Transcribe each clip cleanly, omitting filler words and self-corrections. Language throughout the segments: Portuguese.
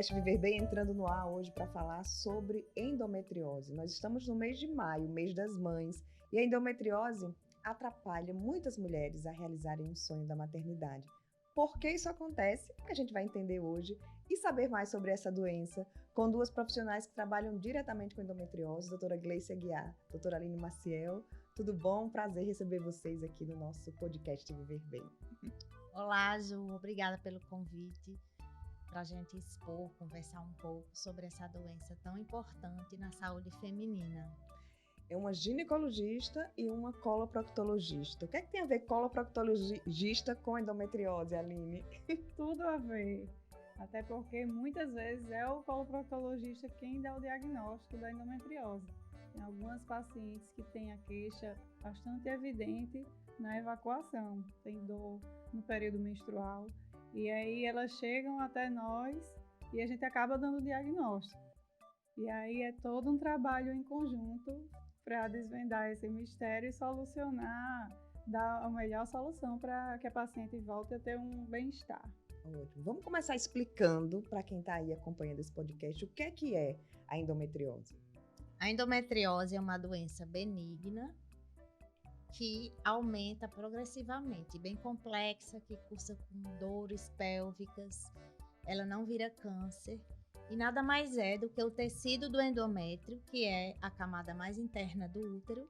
podcast Viver Bem entrando no ar hoje para falar sobre endometriose. Nós estamos no mês de maio, mês das mães, e a endometriose atrapalha muitas mulheres a realizarem o sonho da maternidade. Por que isso acontece? A gente vai entender hoje e saber mais sobre essa doença com duas profissionais que trabalham diretamente com endometriose, doutora Gleice Aguiar, doutora Aline Maciel. Tudo bom? Prazer receber vocês aqui no nosso podcast Viver Bem. Olá, Ju, obrigada pelo convite para a gente expor, conversar um pouco sobre essa doença tão importante na saúde feminina. É uma ginecologista e uma coloproctologista. O que é que tem a ver coloproctologista com endometriose, Aline? Tudo a ver, até porque muitas vezes é o coloproctologista quem dá o diagnóstico da endometriose. Tem algumas pacientes que têm a queixa bastante evidente na evacuação, tem dor no período menstrual, e aí elas chegam até nós e a gente acaba dando o diagnóstico. E aí é todo um trabalho em conjunto para desvendar esse mistério e solucionar, dar a melhor solução para que a paciente volte a ter um bem-estar. Ótimo. Vamos começar explicando para quem está aí acompanhando esse podcast o que é a endometriose. A endometriose é uma doença benigna que aumenta progressivamente, bem complexa, que cursa com dores pélvicas, ela não vira câncer e nada mais é do que o tecido do endométrio, que é a camada mais interna do útero,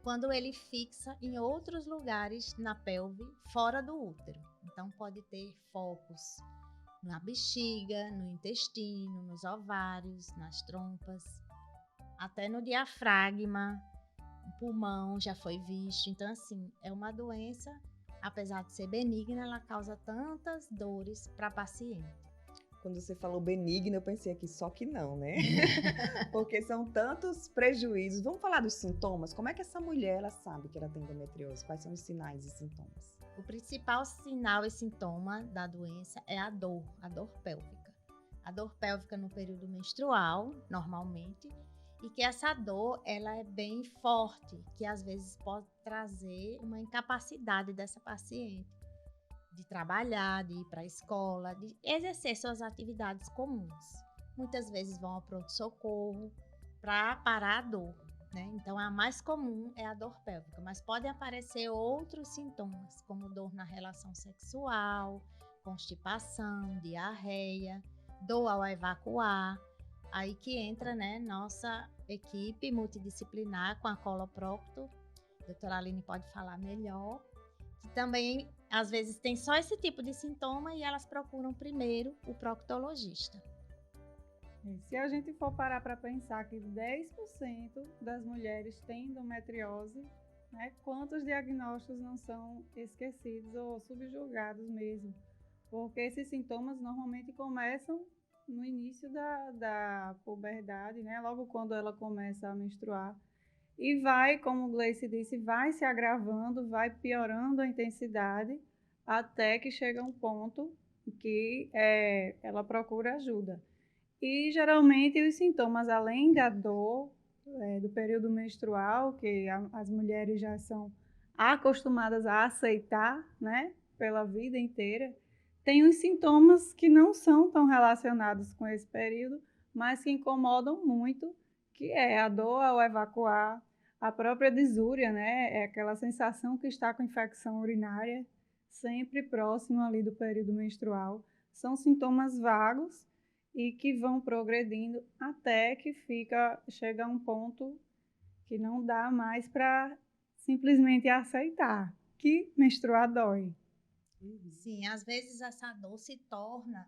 quando ele fixa em outros lugares na pelve fora do útero. Então pode ter focos na bexiga, no intestino, nos ovários, nas trompas, até no diafragma. O pulmão já foi visto, então assim, é uma doença, apesar de ser benigna, ela causa tantas dores para a paciente. Quando você falou benigna, eu pensei aqui, só que não, né? Porque são tantos prejuízos. Vamos falar dos sintomas? Como é que essa mulher ela sabe que ela tem endometriose? Quais são os sinais e sintomas? O principal sinal e sintoma da doença é a dor pélvica. A dor pélvica no período menstrual, normalmente, e que essa dor ela é bem forte, que às vezes pode trazer uma incapacidade dessa paciente de trabalhar, de ir para a escola, de exercer suas atividades comuns. Muitas vezes vão ao pronto-socorro para parar a dor, né? Então a mais comum é a dor pélvica, mas podem aparecer outros sintomas, como dor na relação sexual, constipação, diarreia, dor ao evacuar. Aí que entra, né, nossa equipe multidisciplinar com a coloprocto, a doutora Aline pode falar melhor, que também, às vezes, tem só esse tipo de sintoma e elas procuram primeiro o proctologista. Se a gente for parar para pensar que 10% das mulheres têm endometriose, né, quantos diagnósticos não são esquecidos ou subjugados mesmo? Porque esses sintomas normalmente começam no início da puberdade, né? Logo quando ela começa a menstruar. E vai, como o Gleice disse, vai se agravando, vai piorando a intensidade, até que chega um ponto que ela procura ajuda. E geralmente os sintomas, além da dor do período menstrual, que as mulheres já são acostumadas a aceitar, né, pela vida inteira, tem uns sintomas que não são tão relacionados com esse período, mas que incomodam muito, que é a dor ao evacuar, a própria disúria, né, é aquela sensação que está com infecção urinária, sempre próximo ali do período menstrual. São sintomas vagos e que vão progredindo até que chega a um ponto que não dá mais para simplesmente aceitar que menstruar dói. Sim, às vezes essa dor se torna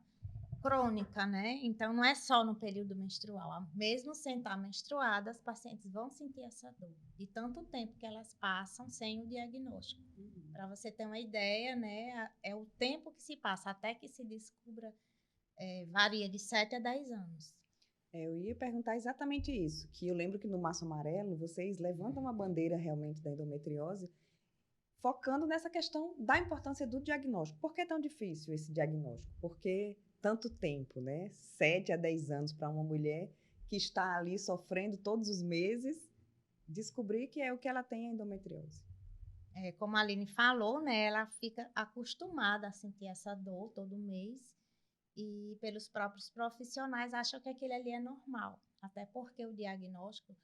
crônica, né? Então não é só no período menstrual. Mesmo sem estar menstruada, as pacientes vão sentir essa dor. De tanto tempo que elas passam sem o diagnóstico. Para você ter uma ideia, né? É o tempo que se passa até que se descubra, varia de 7 a 10 anos. Eu ia perguntar exatamente isso, que eu lembro que no Março Amarelo vocês levantam a bandeira realmente da endometriose, focando nessa questão da importância do diagnóstico. Por que é tão difícil esse diagnóstico? Por que tanto tempo, né? 7 a 10 anos para uma mulher que está ali sofrendo todos os meses, descobrir que é o que ela tem a endometriose. Como a Aline falou, né? Ela fica acostumada a sentir essa dor todo mês e pelos próprios profissionais acham que aquele ali é normal, até porque o diagnóstico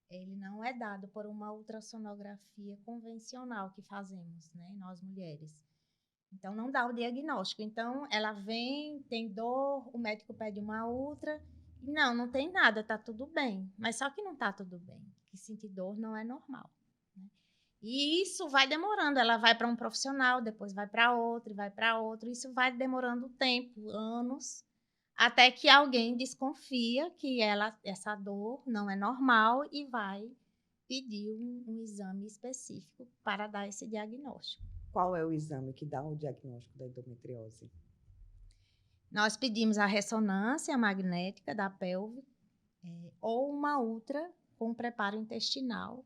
ele não é dado por uma ultrassonografia convencional que fazemos, né, nós mulheres. Então, não dá o diagnóstico. Então, ela vem, tem dor, o médico pede uma ultra, e não tem nada, tá tudo bem. Mas só que não tá tudo bem, que sentir dor não é normal, né? E isso vai demorando, ela vai para um profissional, depois vai para outro, vai para outro, isso vai demorando tempo, anos, até que alguém desconfia que essa dor não é normal e vai pedir um exame específico para dar esse diagnóstico. Qual é o exame que dá o diagnóstico da endometriose? Nós pedimos a ressonância magnética da pelve ou uma ultra com preparo intestinal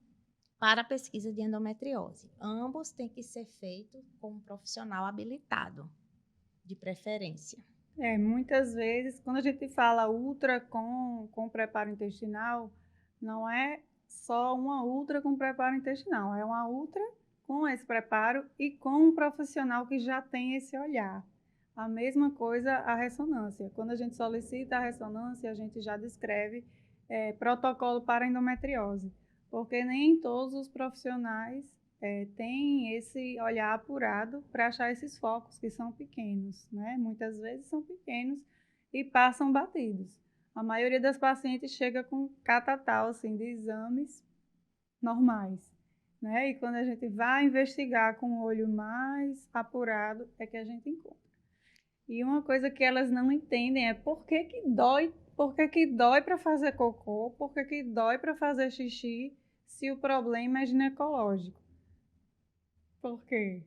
para a pesquisa de endometriose. Ambos têm que ser feitos com um profissional habilitado, de preferência. Muitas vezes, quando a gente fala ultra com preparo intestinal, não é só uma ultra com preparo intestinal, é uma ultra com esse preparo e com um profissional que já tem esse olhar. A mesma coisa a ressonância. Quando a gente solicita a ressonância, a gente já descreve protocolo para endometriose, porque nem todos os profissionais têm esse olhar apurado para achar esses focos que são pequenos, né? Muitas vezes são pequenos e passam batidos. A maioria das pacientes chega com catatal assim, de exames normais, né? E quando a gente vai investigar com o olho mais apurado, é que a gente encontra. E uma coisa que elas não entendem é por que dói para fazer cocô, por que dói para fazer xixi, se o problema é ginecológico. Por quê?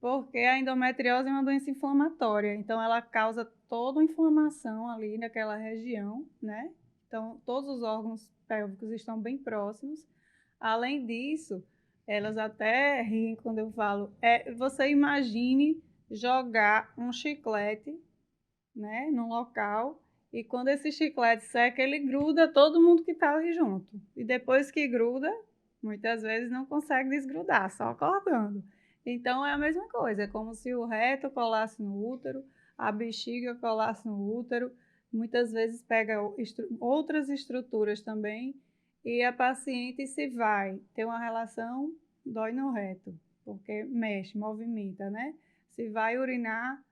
Porque a endometriose é uma doença inflamatória, então ela causa toda a inflamação ali naquela região, né? Então, todos os órgãos pélvicos estão bem próximos. Além disso, elas até riem quando eu falo, você imagine jogar um chiclete, né, num local, e quando esse chiclete seca, ele gruda todo mundo que está ali junto. E depois que gruda, muitas vezes não consegue desgrudar, só cortando. Então é a mesma coisa, é como se o reto colasse no útero, a bexiga colasse no útero, muitas vezes pega outras estruturas também, e a paciente se vai ter uma relação, dói no reto, porque mexe, movimenta, né? Se vai urinar,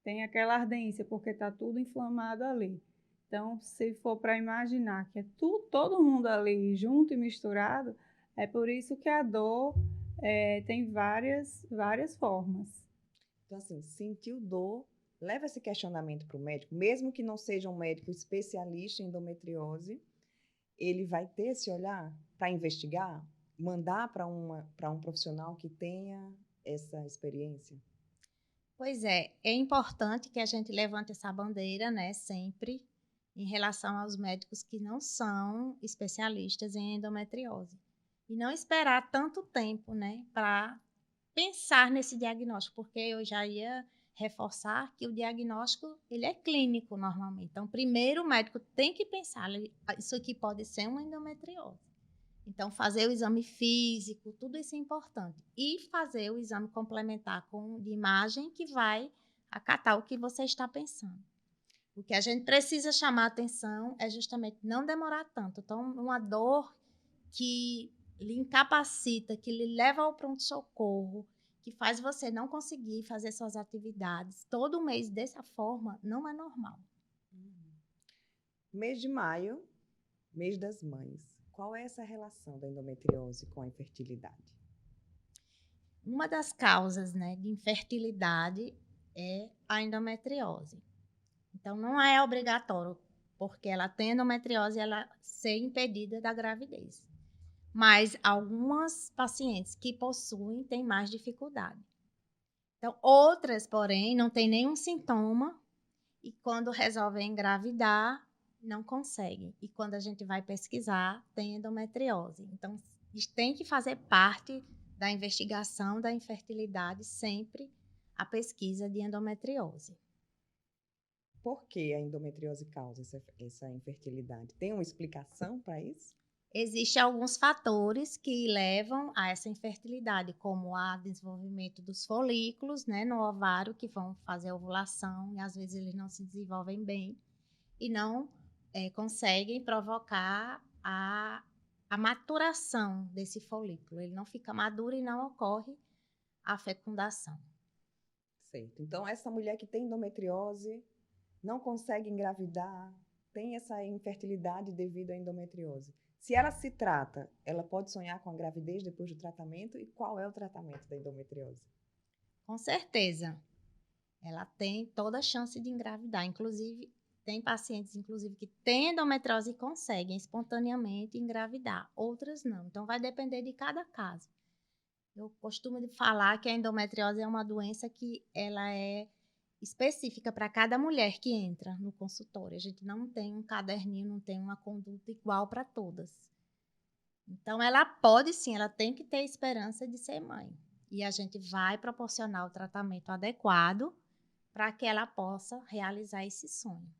tem aquela ardência, porque está tudo inflamado ali. Então, se for para imaginar que é todo mundo ali junto e misturado, é por isso que a dor tem várias formas. Então, assim, sentiu dor, leva esse questionamento para o médico, mesmo que não seja um médico especialista em endometriose, ele vai ter esse olhar para investigar, mandar para um profissional que tenha essa experiência? Pois é importante que a gente levante essa bandeira, né, sempre, em relação aos médicos que não são especialistas em endometriose. E não esperar tanto tempo, né, para pensar nesse diagnóstico, porque eu já ia reforçar que o diagnóstico ele é clínico normalmente. Então, primeiro o médico tem que pensar, isso aqui pode ser uma endometriose. Então, fazer o exame físico, tudo isso é importante. E fazer o exame complementar de imagem que vai acatar o que você está pensando. O que a gente precisa chamar atenção é justamente não demorar tanto. Então, uma dor que lhe incapacita, que lhe leva ao pronto-socorro, que faz você não conseguir fazer suas atividades todo mês dessa forma, não é normal. Mês de maio, mês das mães. Qual é essa relação da endometriose com a infertilidade? Uma das causas, né, de infertilidade é a endometriose. Então, não é obrigatório, porque ela tem endometriose, ela ser impedida da gravidez. Mas algumas pacientes que possuem têm mais dificuldade. Então, outras, porém, não têm nenhum sintoma e quando resolvem engravidar, não conseguem. E quando a gente vai pesquisar, tem endometriose. Então, tem que fazer parte da investigação da infertilidade sempre a pesquisa de endometriose. Por que a endometriose causa essa infertilidade? Tem uma explicação para isso? Existem alguns fatores que levam a essa infertilidade, como o desenvolvimento dos folículos, né, no ovário, que vão fazer a ovulação, e às vezes eles não se desenvolvem bem e não conseguem provocar a maturação desse folículo. Ele não fica maduro e não ocorre a fecundação. Certo. Então, essa mulher que tem endometriose não consegue engravidar, tem essa infertilidade devido à endometriose. Se ela se trata, ela pode sonhar com a gravidez depois do tratamento? E qual é o tratamento da endometriose? Com certeza. Ela tem toda a chance de engravidar. Inclusive, tem pacientes, inclusive, que têm endometriose e conseguem espontaneamente engravidar. Outras não. Então, vai depender de cada caso. Eu costumo falar que a endometriose é uma doença que ela é específica para cada mulher que entra no consultório. A gente não tem um caderninho, não tem uma conduta igual para todas. Então, ela pode sim, ela tem que ter esperança de ser mãe. E a gente vai proporcionar o tratamento adequado para que ela possa realizar esse sonho.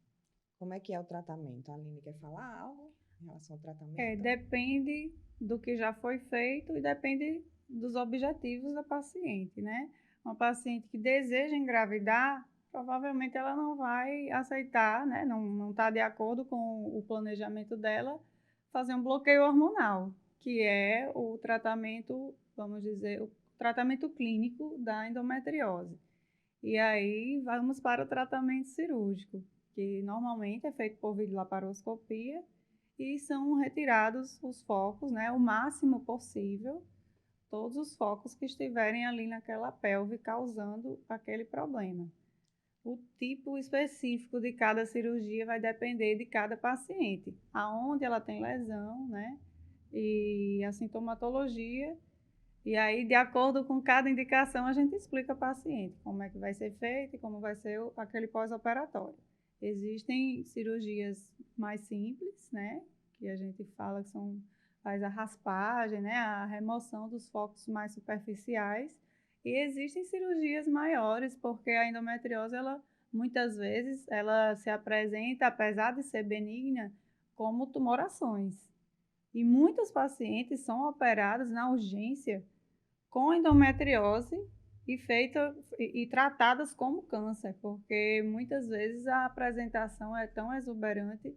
Como é que é o tratamento? A Aline quer falar algo em relação ao tratamento? Depende do que já foi feito e depende dos objetivos da paciente, né? Uma paciente que deseja engravidar, provavelmente ela não vai aceitar, né? Não está de acordo com o planejamento dela, fazer um bloqueio hormonal, que é o tratamento, vamos dizer, o tratamento clínico da endometriose. E aí vamos para o tratamento cirúrgico, que normalmente é feito por videolaparoscopia e são retirados os focos, né, o máximo possível, todos os focos que estiverem ali naquela pelve causando aquele problema. O tipo específico de cada cirurgia vai depender de cada paciente, aonde ela tem lesão, né, e a sintomatologia. E aí, de acordo com cada indicação, a gente explica ao paciente como é que vai ser feito e como vai ser aquele pós-operatório. Existem cirurgias mais simples, né? Que a gente fala que faz a raspagem, né? A remoção dos focos mais superficiais. E existem cirurgias maiores, porque a endometriose, muitas vezes, ela se apresenta, apesar de ser benigna, como tumorações. E muitos pacientes são operados na urgência com endometriose e tratadas como câncer, porque muitas vezes a apresentação é tão exuberante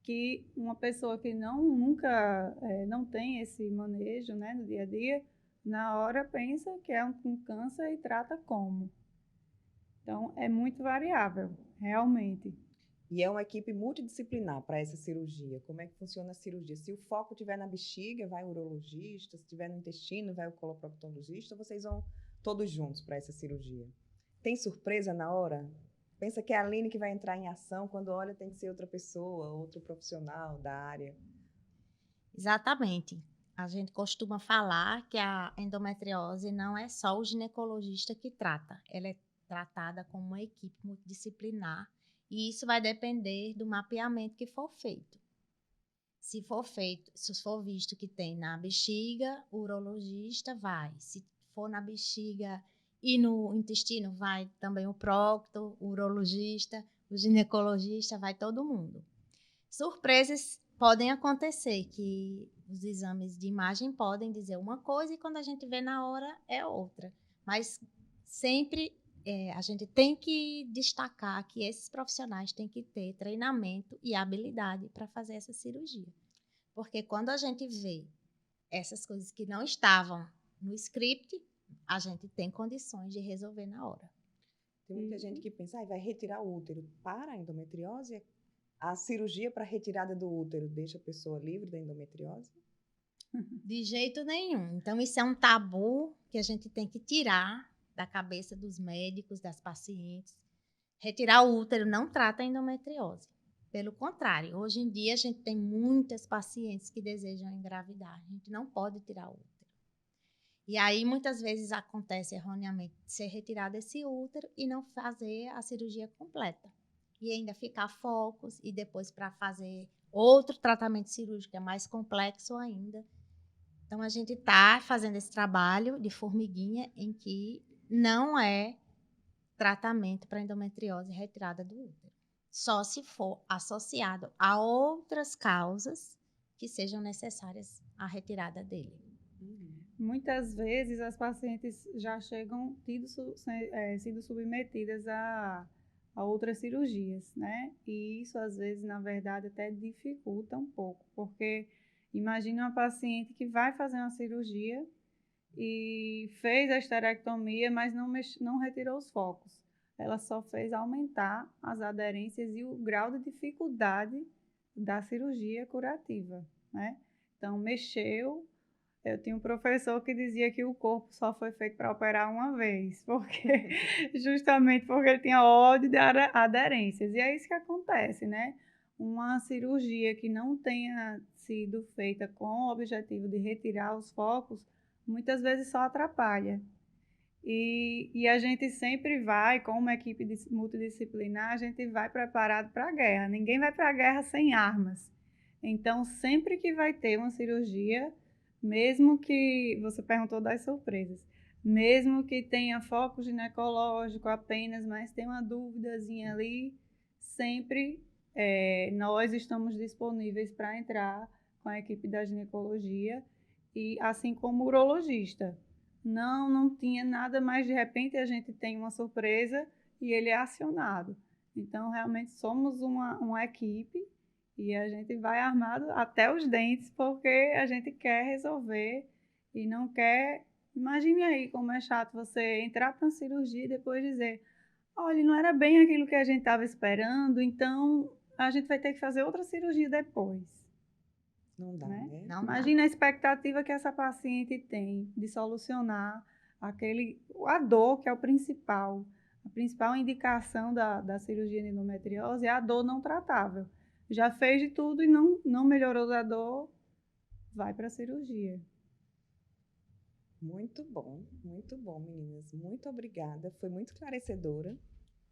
que uma pessoa que nunca não tem esse manejo, né, no dia a dia, na hora pensa que é um câncer e trata como. Então, é muito variável, realmente. E é uma equipe multidisciplinar para essa cirurgia. Como é que funciona a cirurgia? Se o foco estiver na bexiga, vai o urologista. Se estiver no intestino, vai o coloproctologista. Ou vocês vão todos juntos para essa cirurgia? Tem surpresa na hora? Pensa que é a Aline que vai entrar em ação. Quando olha, tem que ser outra pessoa, outro profissional da área. Exatamente. A gente costuma falar que a endometriose não é só o ginecologista que trata. Ela é tratada como uma equipe multidisciplinar. E isso vai depender do mapeamento que for feito. Se for visto que tem na bexiga, o urologista vai. Se for na bexiga e no intestino, vai também o procto, o urologista, o ginecologista, vai todo mundo. Surpresas podem acontecer, que os exames de imagem podem dizer uma coisa e quando a gente vê na hora é outra. Mas sempre a gente tem que destacar que esses profissionais têm que ter treinamento e habilidade para fazer essa cirurgia. Porque quando a gente vê essas coisas que não estavam no script, a gente tem condições de resolver na hora. Tem muita gente que pensa, vai retirar o útero. Para a endometriose, a cirurgia para retirada do útero deixa a pessoa livre da endometriose? De jeito nenhum. Então, isso é um tabu que a gente tem que tirar da cabeça dos médicos, das pacientes. Retirar o útero não trata a endometriose. Pelo contrário, hoje em dia a gente tem muitas pacientes que desejam engravidar. A gente não pode tirar o útero. E aí, muitas vezes, acontece erroneamente ser retirado esse útero e não fazer a cirurgia completa. E ainda ficar focos e depois para fazer outro tratamento cirúrgico é mais complexo ainda. Então, a gente está fazendo esse trabalho de formiguinha em que não é tratamento para endometriose retirada do útero. Só se for associado a outras causas que sejam necessárias a retirada dele. Muitas vezes as pacientes já chegam sido submetidas a outras cirurgias, né? E isso, às vezes, na verdade, até dificulta um pouco, porque imagine uma paciente que vai fazer uma cirurgia e fez a esterectomia, mas não retirou os focos. Ela só fez aumentar as aderências e o grau de dificuldade da cirurgia curativa, né? Então, mexeu. Eu tinha um professor que dizia que o corpo só foi feito para operar uma vez, justamente porque ele tinha ódio de aderências. E é isso que acontece, né? Uma cirurgia que não tenha sido feita com o objetivo de retirar os focos, muitas vezes só atrapalha. E a gente sempre vai, com uma equipe multidisciplinar, a gente vai preparado para a guerra. Ninguém vai para a guerra sem armas. Então, sempre que vai ter uma cirurgia, mesmo que, você perguntou das surpresas, mesmo que tenha foco ginecológico apenas, mas tem uma dúvidazinha ali, sempre nós estamos disponíveis para entrar com a equipe da ginecologia, e assim como o urologista. Não tinha nada, mas de repente a gente tem uma surpresa e ele é acionado. Então, realmente somos uma equipe e a gente vai armado até os dentes, porque a gente quer resolver e não quer... Imagine aí como é chato você entrar para uma cirurgia e depois dizer: olha, não era bem aquilo que a gente estava esperando, então a gente vai ter que fazer outra cirurgia depois. Não dá, né? Não Imagina dá. a expectativa que essa paciente tem de solucionar a dor, que é a principal indicação da cirurgia de endometriose, é a dor não tratável. Já fez de tudo e não melhorou da dor, vai para a cirurgia. Muito bom, meninas. Muito obrigada. Foi muito esclarecedora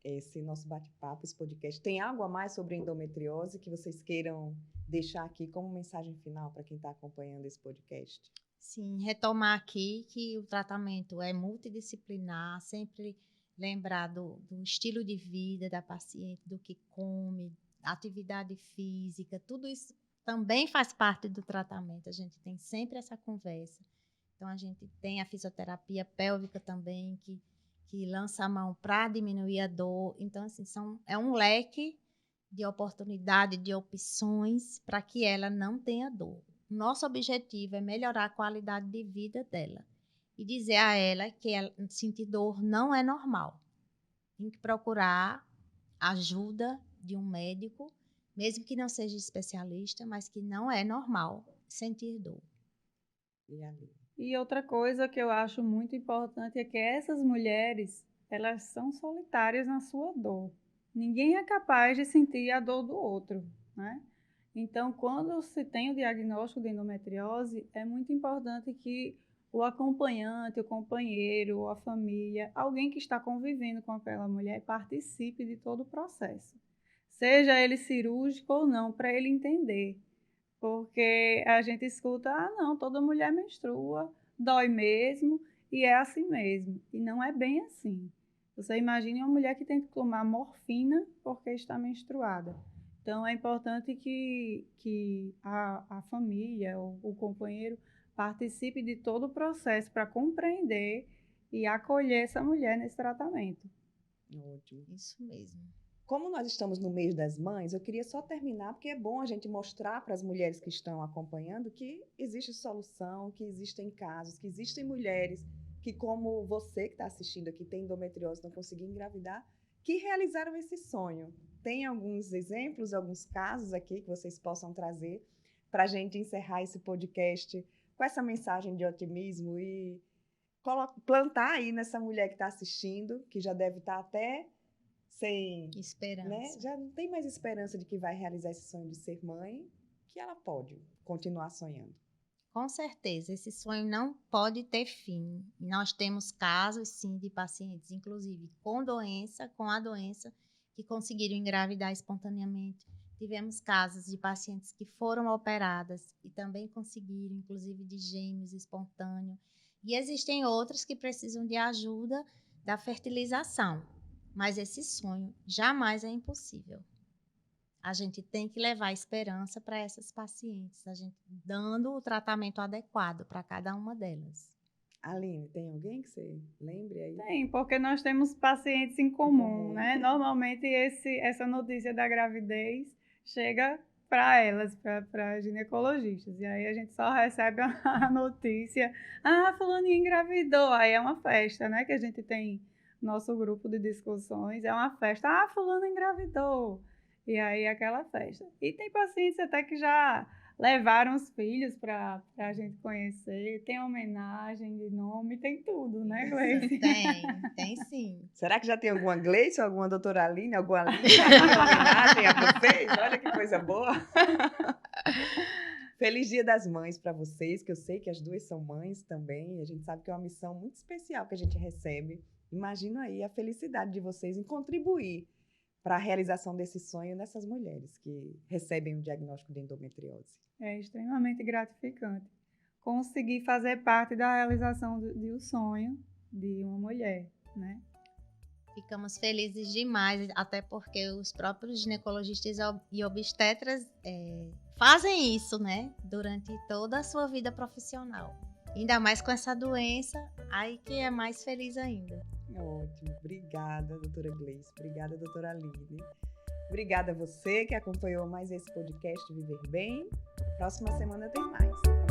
esse nosso bate-papo, esse podcast. Tem algo a mais sobre endometriose que vocês queiram deixar aqui como mensagem final para quem está acompanhando esse podcast? Sim, retomar aqui que o tratamento é multidisciplinar, sempre lembrar do estilo de vida da paciente, do que come, atividade física, tudo isso também faz parte do tratamento. A gente tem sempre essa conversa. Então, a gente tem a fisioterapia pélvica também, que lança a mão para diminuir a dor. Então, assim, é um leque de oportunidade, de opções para que ela não tenha dor. Nosso objetivo é melhorar a qualidade de vida dela e dizer a ela que sentir dor não é normal. Tem que procurar ajuda de um médico, mesmo que não seja especialista, mas que não é normal sentir dor. E outra coisa que eu acho muito importante é que essas mulheres, elas são solitárias na sua dor. Ninguém é capaz de sentir a dor do outro, né? Então, quando se tem o diagnóstico de endometriose, é muito importante que o acompanhante, o companheiro, ou a família, alguém que está convivendo com aquela mulher, participe de todo o processo. Seja ele cirúrgico ou não, para ele entender. Porque a gente escuta: não, toda mulher menstrua, dói mesmo, e é assim mesmo. E não é bem assim. Você imagine uma mulher que tem que tomar morfina porque está menstruada. Então, é importante que a família, o companheiro, participe de todo o processo para compreender e acolher essa mulher nesse tratamento. Ótimo. Isso mesmo. Como nós estamos no mês das mães, eu queria só terminar, porque é bom a gente mostrar para as mulheres que estão acompanhando que existe solução, que existem casos, que existem mulheres que, como você que está assistindo aqui, tem endometriose, não conseguiu engravidar, que realizaram esse sonho. Tem alguns exemplos, alguns casos aqui que vocês possam trazer para a gente encerrar esse podcast com essa mensagem de otimismo e plantar aí nessa mulher que está assistindo, que já deve estar até sem esperança, né? Já não tem mais esperança de que vai realizar esse sonho de ser mãe, que ela pode continuar sonhando. Com certeza, esse sonho não pode ter fim. Nós temos casos, sim, de pacientes, inclusive com a doença, que conseguiram engravidar espontaneamente. Tivemos casos de pacientes que foram operadas e também conseguiram, inclusive de gêmeos espontâneos. E existem outros que precisam de ajuda da fertilização. Mas esse sonho jamais é impossível. a gente tem que levar esperança para essas pacientes, a gente dando o tratamento adequado para cada uma delas. Aline, tem alguém que você lembre aí? Tem, porque nós temos pacientes em comum, né? Normalmente essa notícia da gravidez chega para elas, para ginecologistas. E aí a gente só recebe a notícia, fulaninha engravidou. Aí é uma festa, né? Que a gente tem nosso grupo de discussões, é uma festa. Fulano engravidou. E aí aquela festa. E tem pacientes até que já levaram os filhos para a gente conhecer, tem homenagem de nome, tem tudo, né, Gleice? Tem sim. Será que já tem alguma Gleice, alguma doutora Aline, alguma Aline em homenagem a vocês? Olha que coisa boa! Feliz Dia das Mães para vocês, que eu sei que as duas são mães também, e a gente sabe que é uma missão muito especial que a gente recebe. Imagino aí a felicidade de vocês em contribuir para a realização desse sonho nessas mulheres que recebem o diagnóstico de endometriose. É extremamente gratificante conseguir fazer parte da realização de um sonho de uma mulher, né? Ficamos felizes demais, até porque os próprios ginecologistas e obstetras fazem isso, né? Durante toda a sua vida profissional. Ainda mais com essa doença, aí que é mais feliz ainda. Ótimo. Obrigada, doutora Gleice. Obrigada, doutora Aline. Obrigada a você que acompanhou mais esse podcast Viver Bem. Próxima semana tem mais.